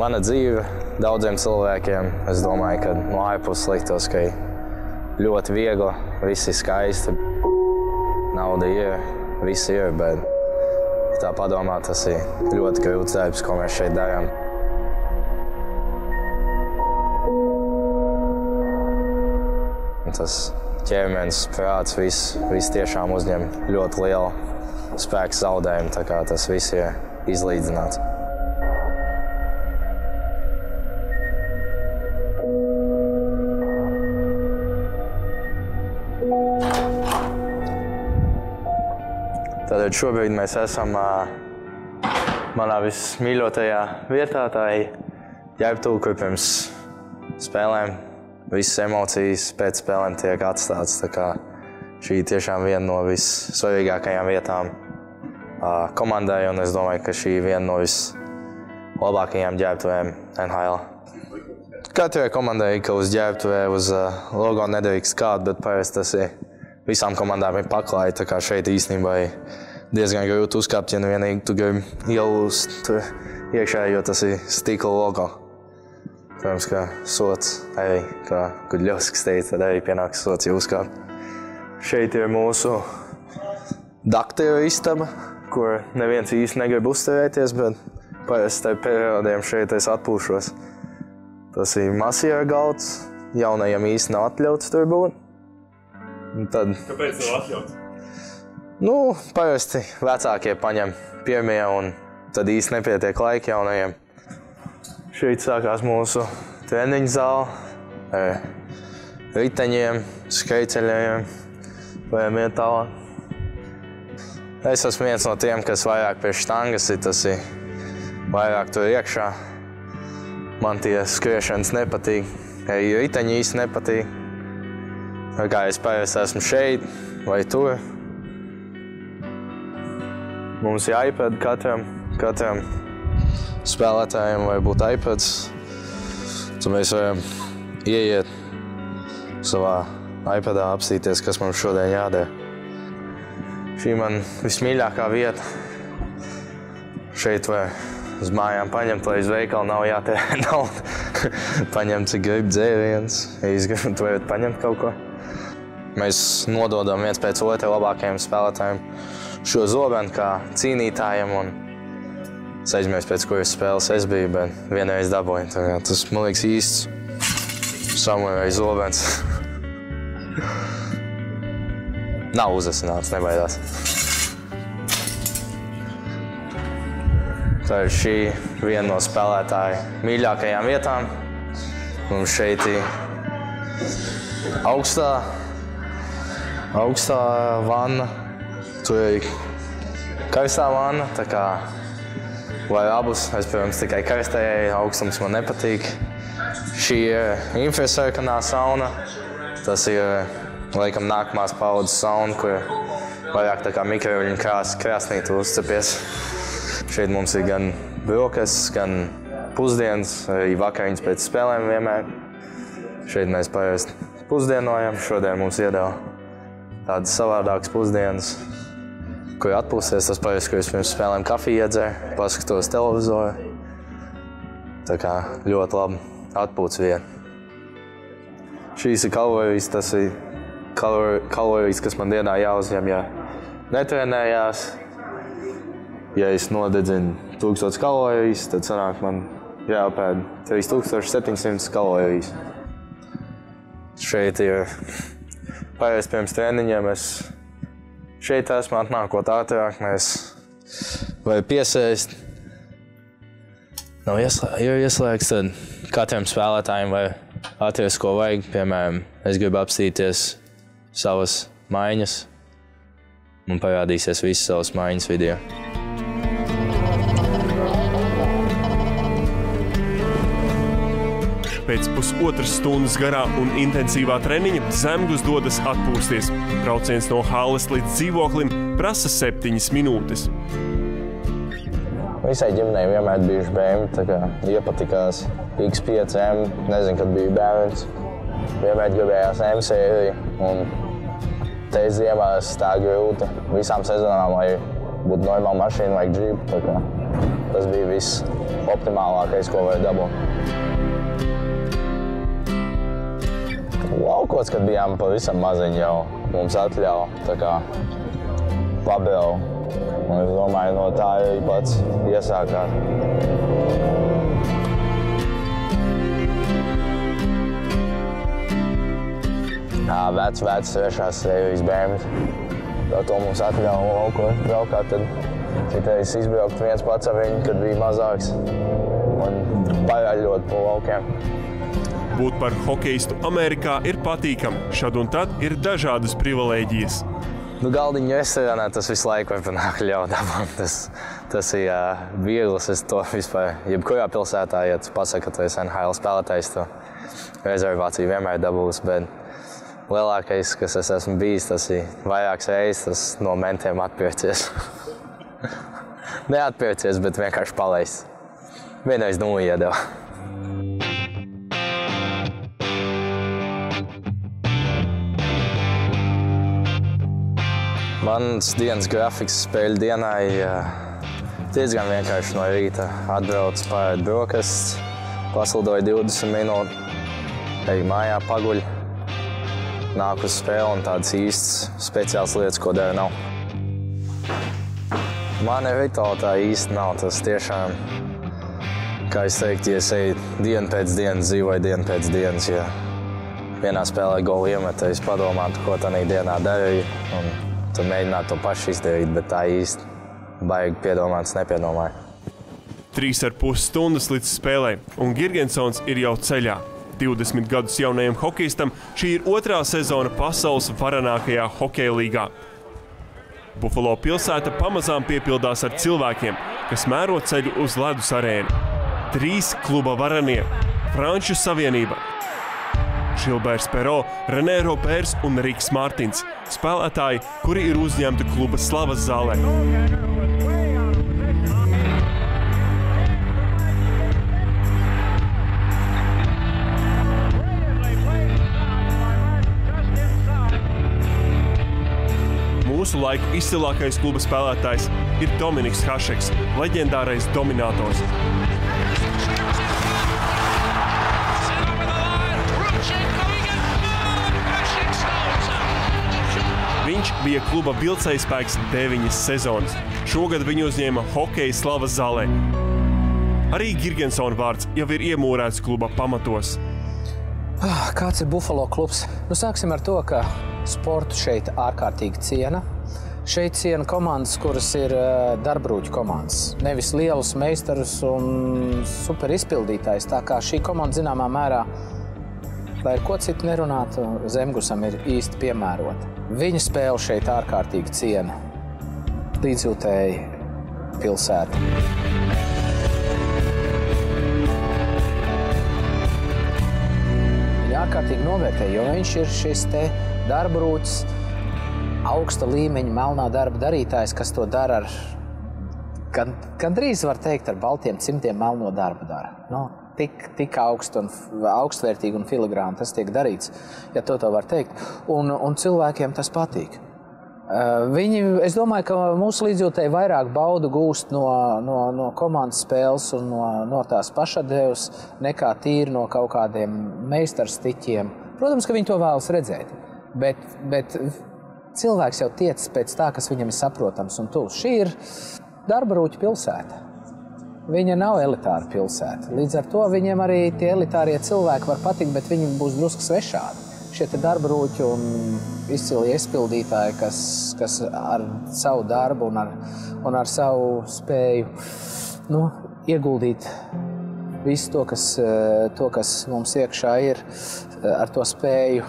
Mana dzīve daudziem cilvēkiem, es domāju, ka no ārpuses liktos, ka ļoti viegla, viss ir skaisti. Nauda ir, viss ir, bet tā padomā, tas ir ļoti grūts darbs, ko mēs šeit darām. Tas ķermenis, prāts, viss tiešām uzņem ļoti lielu spēku zaudējumu, tā kā tas viss ir izlīdzināts. Tātad šobrīd mēs esam manā vismīļotajā vietā, tā ir ģērbtuve, kur pirms spēlēm visas emocijas pēc spēlēm tiek atstātas. Tā kā šī ir tiešām viena no vissvarīgākajām vietām komandai, un es domāju, ka šī ir viena no vislabākajām ģērbtuvēm NHL. Katrai komandai ir, ka uz ģērbtuvē uz logo nedrīkst kārt, bet parasti tas ir visām komandām ir paklāji, tā kā šeit īstenībā ir diezgan grūti uzkāpt, ja vienīgi tu gribi ielūst iekšā, jo tas ir stikla logo. Protams, ka sots arī, kā Gudļovskis teica, tad arī pienāks sots, ja uzkāpt. Šeit ir mūsu dakteru istaba, kur neviens īsti negrib uzturēties, bet parasti starp periodiem šeit es atpūšos. Tas ir masieru galds, jaunajiem īsti nav atļauts tur būt. Kāpēc nav atļauts? Parasti vecākie paņem pirmie, un tad īsti nepietiek laika jaunajiem. Šeit sākās mūsu treniņu zāle ar riteņiem, skrejceļiem, varam iet tālāk. Es esmu viens no tiem, kas vairāk pie štangas ir, tas ir vairāk tur iekšā. Man tie skriešanas nepatīk, arī riteņi īsti nepatīk. Kā es parasti esmu šeit vai tur. Mums ir iPad katram spēlētājiem vai būt iPads. Tad mēs varam ieiet savā iPadā, apstīties, kas mums šodien jādara. Šī man vismīļākā vieta. Šeit var uz mājām paņemt, lai uz veikalu nav jātērē nauda. Paņemt, cik grib dzēriens, ja jūs gribat, varat paņemt kaut ko. Mēs nododam viens pēc otra labākajiem spēlētājiem šo zobenu kā cīnītājiem, un es aizmirsu, pēc kuras spēles es biju, bet vienreiz dabūju. Tas, man liekas, īsts samurai zobens. Nav uzasināts, nebaidās. Tā ir šī viena no spēlētāju mīļākajām vietām. Mums šeit ir augstā vanna, tur ir karstā vanna, tā kā vai abus. Es, protams, tikai karstajai, augstums man nepatīk. Šī ir infrasarkanā sauna. Tas ir, laikam, nākamās paudzes sauna, kur vairāk tā kā mikroviļņu krāsnīti uzcepies. Šeit mums ir gan brokastis, gan pusdienas, arī vakariņas pēc spēlēm vienmēr. Šeit mēs parasti pusdienojam. Šodien mums iedeva tādas savādākas pusdienas, kur atpūsties. Tas parasti, kur es pirms spēlēm kafiju iedzeru, paskatos televizoru. Tā kā ļoti labi atpūtas vieta. Šīs ir kalorijas, tas ir kalorijas, kas man dienā jāuzņem, ja netrenējās. Ja es nodedzinu 1000 kalorijas, tad sanāk man jāapēd 3700 kalorijas. Šeit ir parasti pirms treniņiem. Es šeit esmu atnākot ātrāk, mēs varam piesēst. Nav ieslēgts, tad katram spēlētājiem var atrast, ko vajag. Piemēram, es gribu apstīties savas maiņas. Man parādīsies visas savas maiņas video. Pēc pusotras stundas garā un intensīvā treniņa Zemgus dodas atpūsties. Brauciens no halles līdz dzīvoklim prasa 7 minūtes. Visai ģimenei vienmēr bijuši BMW, tā kā iepatikās X5M, nezinu, kad biju bērns. vienmēr gribējās M-sēriju, un te ziemās tā grūti visām sezonām, lai būtu normāla mašīna vai džipa, tā kā tas bija viss optimālākais, ko var dabūt. Laukos, kad bijām pavisam maziņi jau, mums atļauj tā kā pabraukt. Un es domāju, no tā arī pats iesākās. Vecs trešās sērijas bērns. Par to mums atļauj laukos braukāt, tad citreiz izbraukt viens pats ar viņu, kad bija mazāks. Un paraļot pa laukiem. Būt par hokejistu Amerikā ir patīkami. Šad un tad ir dažādas privilēģijas. Galdiņu restorānā tas visu laiku var panākt ļaudām. Tas ir viegls. Es to vispār, jebkurā pilsētā, ja tu pasaki, ka tu esi NHL spēlētājs, to rezervāciju vienmēr dabūs. Bet lielākais, kas es esmu bijis, tas ir vairākas reizes, tas no mentiem atpircies. Neatpircies, bet vienkārši palaists. Vienreiz nulli iedeva. Mans dienas grafiks spēļu dienai diezgan vienkārši no rīta. Atbraucu pārēt brokastis, paslidoju 20 minūtes, eju mājā paguļ, nāku uz spēli un tādas īstas speciāls lietas, ko dara nav. Man rituāli tā īsti nav. Tas tiešām, kā es teiktu, ja es eju dienu pēc dienas, dzīvoju dienu pēc dienas, ja vienā spēlē golu iemet, es padomātu, ko tādā dienā darīju. Tu mēģinātu to pašu izdarīt, bet tā īsti baigi piedomāts nepiedomāju. 3,5 stundas līdz spēlei, un Girgensons ir jau ceļā. 20 gadus jaunajam hokejistam šī ir otrā sezona pasaules varenākajā hokeja līgā. Buffalo pilsēta pamazām piepildās ar cilvēkiem, kas mēro ceļu uz ledus arēnu. 3 kluba varenie – Franču savienība, Žilbērs Pero, Renē Robērs un Riks Mārtins – spēlētāji, kuri ir uzņemti kluba slavas zālē. Mūsu laiku izcilākais kluba spēlētājs ir Dominiks Hašeks, leģendārais dominators. Viņš bija kluba vilcējspēks 9 sezonas. Šogad viņu uzņēma hokeja slavas zālē. Arī Girgensona vārds jau ir iemūrēts kluba pamatos. Kāds ir Buffalo klubs? Sāksim ar to, ka sportu šeit ārkārtīgi ciena. Šeit ciena komandas, kuras ir darbrūķu komandas. Nevis lielus meistarus un super izpildītājs. Tā kā šī komanda zināmā mērā, lai ar ko citu nerunātu, Zemgusam ir īsti piemērota. Viņa spēle šeit ārkārtīgi ciena. Līdzjūtēji pilsēta. Viņa ārkārtīgi novērtē, jo viņš ir šis te darbrūķis, augsta līmeņa melnā darba darītājs, kas to dara ar, gandrīz var teikt, ar baltiem cimtiem melno darbu dara. Tik augstvērtīgi un filigrāni tas tiek darīts, ja to var teikt. Un cilvēkiem tas patīk. Es domāju, ka mūsu līdzjūtēji vairāk baudu gūst no komandas spēles un no tās pašatdevas nekā tīri no kaut kādiem meistarstiķiem. Protams, ka viņi to vēlas redzēt, bet cilvēks jau tiecas pēc tā, kas viņam ir saprotams un tuvs. Šī ir darbarūķa pilsēta. Viņa nav elitāra pilsēta. Līdz ar to viņiem arī tie elitārie cilvēki var patikt, bet viņi būs drusku svešādi. Šie te darbarūķi un izcili izpildītāji, kas ar savu darbu un ar savu spēju ieguldīt visu to, kas mums iekšā ir, ar to spēju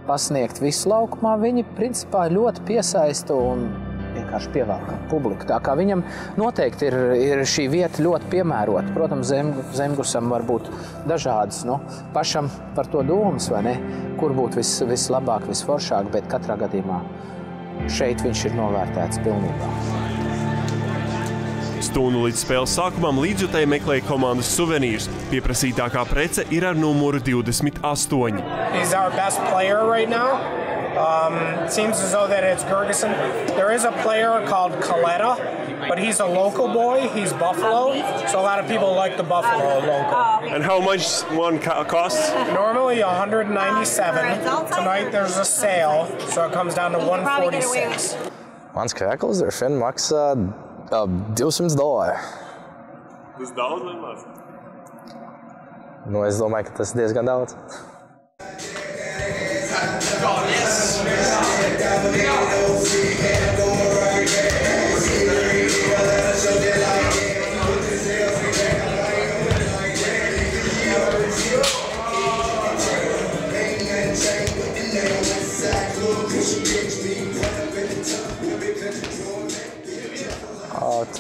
pasniegt visu laukumā, viņi principā ļoti piesaista un vienkārši pievelk publiku. Tā kā viņam noteikti ir šī vieta ļoti piemērota. Protams, Zemgusam var būt dažādas, pašam par to domas, vai ne? Kur būtu vislabāk, visforšāk, bet katrā gadījumā šeit viņš ir novērtēts pilnībā. Pusstundu līdz spēles sākumam līdzjutēji meklēja komandas suvenīrus. Pieprasītākā prece ir ar numuru 28. He's our best player right now. It seems as though that it's Gergeson. There is a player called Coletta, but he's a local boy. He's Buffalo, so a lot of people like the Buffalo local. And how much one costs? Normally 197. Tonight there's a sale, so it comes down to 146. Mans krēkls droši vien maksā $200. Tas daudz vai maz? Nu, es domāju, ka tas ir diezgan daudz.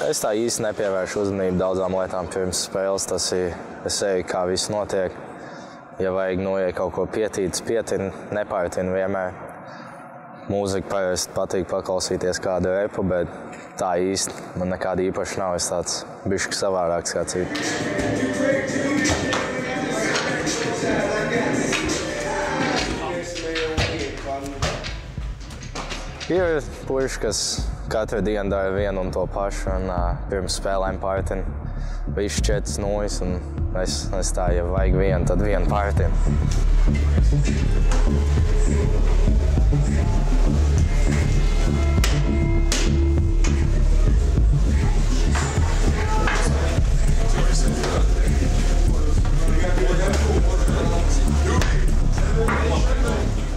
Es tā īsti nepievēršu uzmanību daudzām lietām pirms spēles. Tas ir, es eju, kā viss notiek. Ja vajag noiet kaut ko pietītis, pietinu, nepārtinu vienmēr. Mūzika parasti patīk paklausīties kādu repu, bet tā īsti man nekāda īpaša nav. Es tāds bišķi savādāks kā citi. Ir puiši, kas katru dienu dara vienu un to pašu, un pirms spēlēm pārtinu visu 4 nulles, un es tā, ja vajag vienu, tad vienu pārtinu.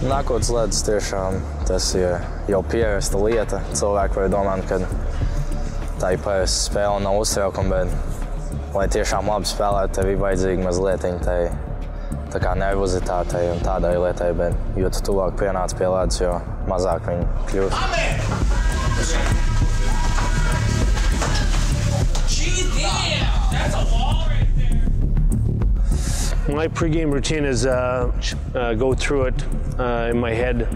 Nākotnes ledus tiešām tas ir jau pierasta lieta. Cilvēki var domāt, ka tā ir parasta spēle un nav uztraukuma, bet lai tiešām labi spēlētu, tev ir vajadzīga mazliet tā kā nervozitātei un tādai lietai, bet jo tu tuvāk pienāc pie ledus, jo mazāk viņi kļūst. My pregame routine is go through it in my head.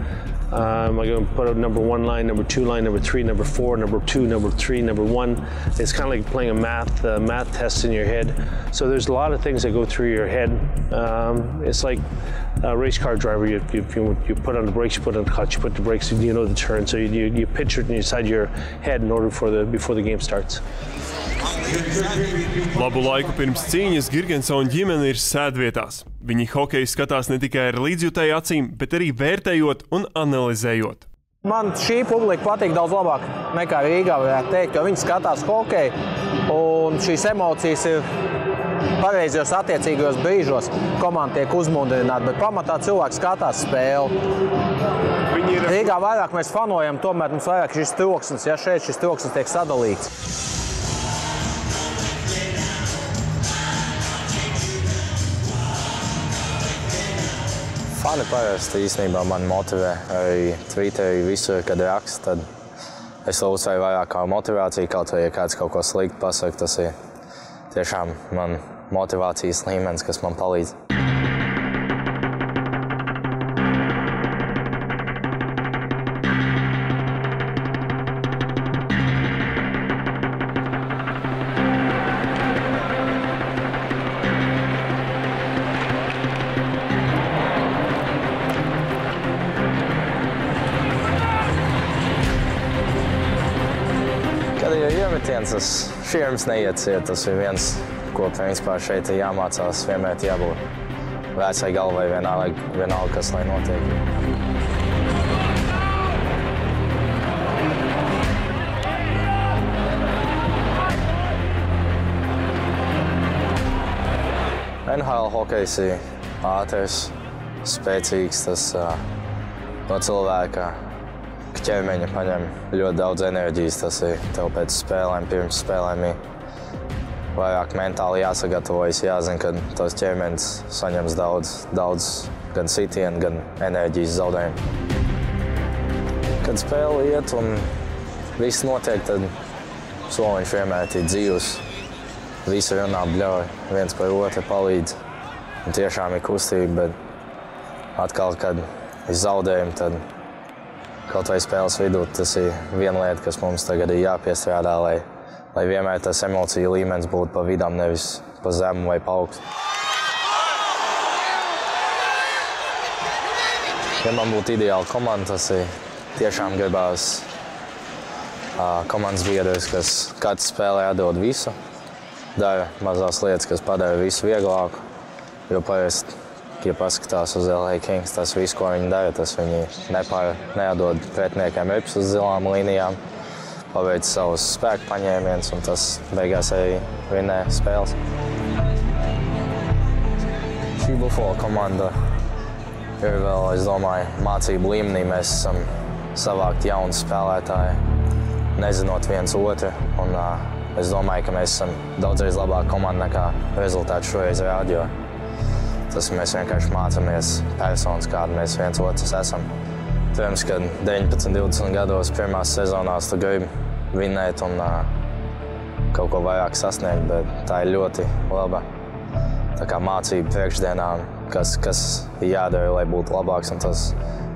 I'm going to put out number 1 line, number 2 line, number 3, number 4, number 2, number 3, number 1. It's kind of like playing a math test in your head. So there's a lot of things that go through your head. It's like a race car driver. You put on the brakes, you put on the clutch, you put the brakes, you know the turn. So you picture it inside your head in order before the game starts. Labu laiku pirms cīņas Girgensona ģimene ir sēdvietās. Viņi hokeju skatās ne tikai ar līdzjutēju acīm, bet arī vērtējot un analizējot. Man šī publika patīk daudz labāk nekā Rīgā, varētu teikt, jo viņi skatās hokeju, un šīs emocijas ir pareizajos attiecīgajos brīžos. Komanda tiek uzmundrināta, bet pamatā cilvēks skatās spēli. Rīgā vairāk mēs fanojam, tomēr mums vairāk šis troksnis, ja šeit šis troksnis tiek sadalīts. Fani parasti īstenībā mani motivē arī Twitterī visur, kad raksta, tad es to uzsveru vairāk kā motivāciju, kaut vai ja kāds kaut ko slikti pasaka, tas ir tiešām man motivācijas līmenis, kas man palīdz. Tas šķirms neieciet, tas ir viens, ko principā šeit ir jāmācās, vienmēr jābūt vecai galvai vienalga, kas lai notiek. NHL hokejs ir ātrs, spēcīgs, tas no cilvēka ķermeņa paņem ļoti daudz enerģijas. Tas ir tev pēc spēlēm, pirms spēlēm ir vairāk mentāli jāsagatavojas, jāzina, ka tos ķermenis saņems daudz gan sitienu, gan enerģijas zaudējumu. Kad spēle iet un viss notiek, tad soliņš vienmēr ir dzīvs. Visi runā bļauj, viens par otru palīdz. Un tiešām ir kustība, bet atkal, kad ir zaudējumi, tad kaut vai spēles vidū, tas ir viena lieta, kas mums tagad ir jāpiestrādā, lai lai vienmēr tas emociju līmenis būtu pa vidām, nevis pa zemu vai pa augstu. Ja man būtu ideāla komanda, tas ir tiešām gribās komandas biedrs, kas katrs spēlē atdod visu, dara mazās lietas, kas padara visu vieglāku, jo parasti, ja paskatās uz LA Kings, tas viss, ko viņi dara, tas viņi neatdod pretiniekiem rips uz zilām līnijām, paveic savus spēku paņēmienus, un tas beigās arī vinnē spēles. Šī Buffalo komanda ir vēl, es domāju, mācību līmenī. Mēs esam savākt jaunu spēlētāju, nezinot viens otru, un es domāju, ka mēs esam daudzreiz labāka komanda nekā rezultāti šoreiz rāda, jo tas mēs vienkārši mācāmies personas, kādi mēs viens otrs esam. Protams, ka 19, 20 gados pirmās sezonās tu gribi vinnēt un kaut ko vairāk sasniegt, bet tā ir ļoti laba tā kā mācība priekšdienām, kas ir jādara, lai būtu labāks, un tas,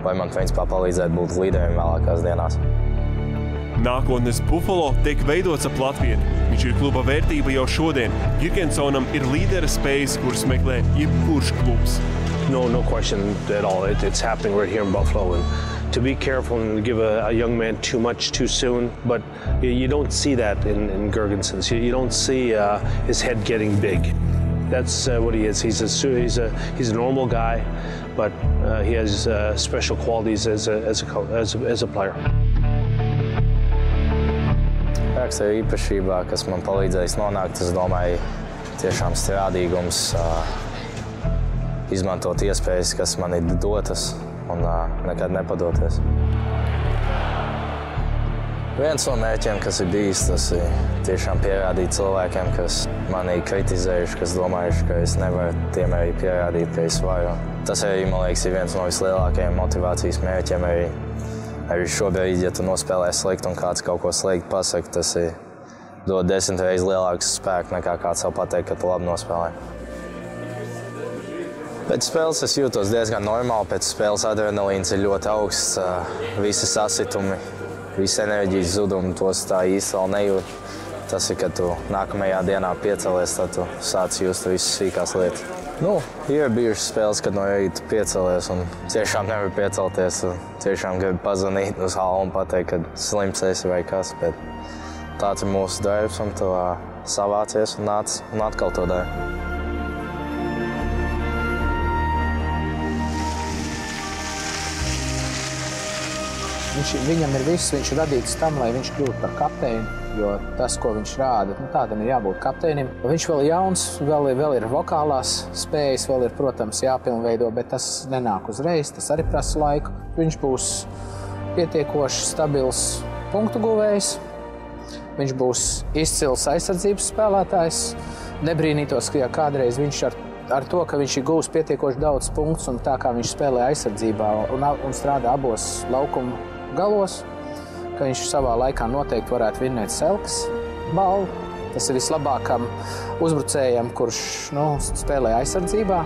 lai man principā palīdzētu būt līderim vēlākās dienās. Nākotnes Buffalo tiek veidots ap latvieti. Viņš ir kluba vērtība jau šodien. Girgensonam ir līdera spējas, kuras meklē jebkurš klubs. No question at all. It's happening right here in Buffalo. And to be careful and give a young man too much too soon, but you don't see that in Girgensson. You don't see his head getting big. That's what he is. He's a normal guy, but he has special qualities as a player. Raksturu īpašībā, kas man palīdzējis nonākt, es domāju, tiešām strādīgums, izmantot iespējas, kas man ir dotas, un nekad nepadoties. Viens no mērķiem, kas ir bijis, tas ir tiešām pierādīt cilvēkiem, kas mani kritizējuši, kas domājuši, ka es nevaru tiem arī pierādīt, ka es varu. Tas arī, man liekas, ir viens no vislielākajiem motivācijas mērķiem. Arī šobrīd, ja tu nospēlē slikti un kāds kaut ko slikti pasaka, tas ir dod 10 reizes lielāks spēku nekā kāds vēl pateikt, ka tu labi nospēlē. Pēc spēles es jūtos diezgan normāli, pēc spēles adrenalīns ir ļoti augsts, visi sasitumi, visa enerģijas zudumi, tos tā īsti vēl nejūt. Tas ir, kad tu nākamajā dienā piecelies, tad tu sāc just visas sīkās lietas. Ir bijušas spēles, kad no rīta piecelies un tiešām nevar piecelties. Tiešām gribu pazvanīt uz halu un pateikt, ka slims esi vai kas, bet tāds ir mūsu darbs un tu savācies un nāc un atkal to dari. Viņam ir viss, viņš ir radīts tam, lai viņš kļūtu par kapteini, jo tas, ko viņš rāda, tādam ir jābūt kapteinim. Viņš vēl ir jauns, vēl ir vokālās spējas, vēl ir, protams, jāpilnveido, bet tas nenāk uzreiz, tas arī prasa laiku. Viņš būs pietiekoši stabils punktu guvējs, viņš būs izcils aizsardzības spēlētājs. Nebrīnītos, ka kādreiz viņš ar to, ka viņš ir gūs pietiekoši daudz punktus un tā kā viņš spēlē aizsardzībā un strādā abos laukumu galos, ka viņš savā laikā noteikti varētu vinnēt Selkas balvu. Tas ir vislabākam uzbrucējam, kurš spēlē aizsardzībā.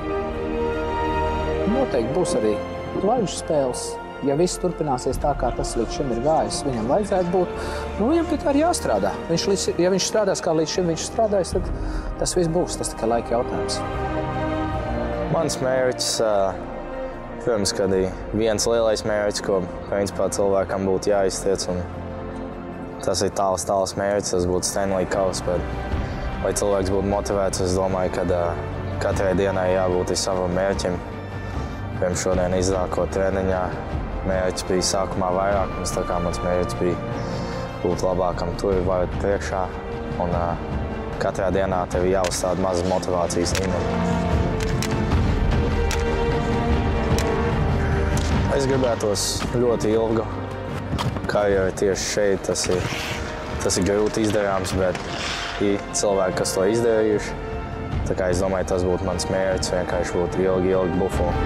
Noteikti būs arī laižu spēles. Ja viss turpināsies tā, kā tas līdz šim ir gājis, viņam vajadzētu būt, viņam pie tā ir jāstrādā. Ja viņš strādās, kā līdz šim viņš strādājis, tad tas viss būs, tas tikai laika jautājums. Mans mērķis, protams, kad ir viens lielais mērķis, ko principā cilvēkam būtu jāiztiec, un tas ir tāls mērķis, tas būtu Stanley Kauss, bet lai cilvēks būtu motivēts, es domāju, ka katrai dienai jābūt savam mērķim. Piemēram, šodien iznākot treniņā, mērķis bija sākumā vairākums, tā kā mans mērķis bija būt labākam tur, varat priekšā, un katrā dienā tev jāuzstāda maza motivācijas līmeni. Es gribētos ļoti ilgu karjeru tieši šeit. Tas ir grūti izdarāms, bet ir cilvēki, kas to izdarījuši. Tā kā es domāju, tas būtu mans mērķis, vienkārši būt ilgi Buffalo.